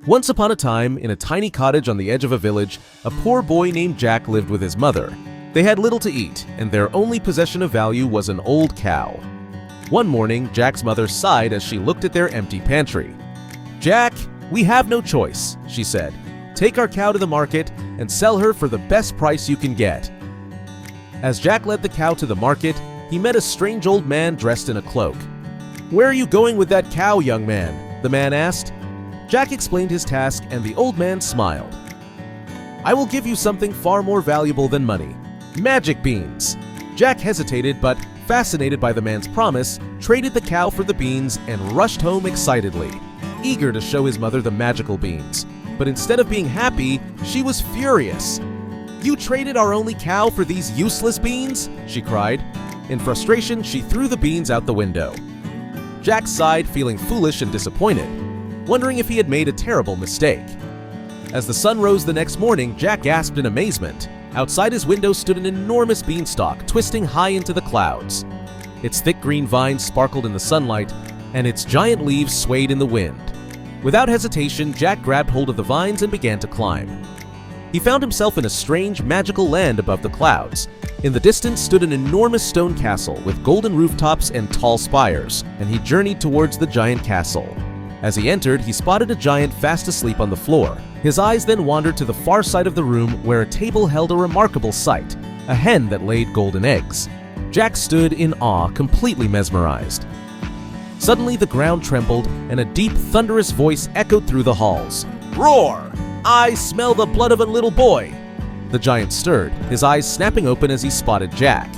Once upon a time, in a tiny cottage on the edge of a village, a poor boy named Jack lived with his mother. They had little to eat, and their only possession of value was an old cow. One morning, Jack's mother sighed as she looked at their empty pantry. "Jack, we have no choice," she said. "Take our cow to the market and sell her for the best price you can get." As Jack led the cow to the market, he met a strange old man dressed in a cloak. "Where are you going with that cow, young man?" the man asked. Jack explained his task, and the old man smiled. "I will give you something far more valuable than money. Magic beans." Jack hesitated, but, fascinated by the man's promise, traded the cow for the beans and rushed home excitedly, eager to show his mother the magical beans. But instead of being happy, she was furious. "You traded our only cow for these useless beans?" she cried. In frustration, she threw the beans out the window. Jack sighed, feeling foolish and disappointed, wondering if he had made a terrible mistake. As the sun rose the next morning, Jack gasped in amazement. Outside his window stood an enormous beanstalk, twisting high into the clouds. Its thick green vines sparkled in the sunlight, and its giant leaves swayed in the wind. Without hesitation, Jack grabbed hold of the vines and began to climb. He found himself in a strange, magical land above the clouds. In the distance stood an enormous stone castle with golden rooftops and tall spires, and he journeyed towards the giant castle. As he entered, he spotted a giant fast asleep on the floor. His eyes then wandered to the far side of the room where a table held a remarkable sight, a hen that laid golden eggs. Jack stood in awe, completely mesmerized. Suddenly the ground trembled, and a deep, thunderous voice echoed through the halls. "Roar! I smell the blood of a little boy!" The giant stirred, his eyes snapping open as he spotted Jack.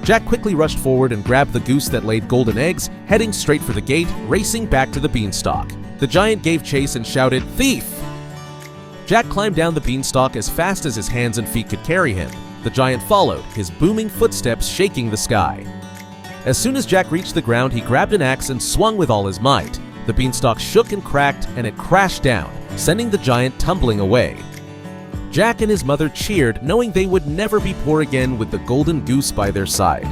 Jack quickly rushed forward and grabbed the goose that laid golden eggs, heading straight for the gate, racing back to the beanstalk. The giant gave chase and shouted, "Thief!" Jack climbed down the beanstalk as fast as his hands and feet could carry him. The giant followed, his booming footsteps shaking the sky. As soon as Jack reached the ground, he grabbed an axe and swung with all his might. The beanstalk shook and cracked, and it crashed down, sending the giant tumbling away. Jack and his mother cheered, knowing they would never be poor again with the golden goose by their side.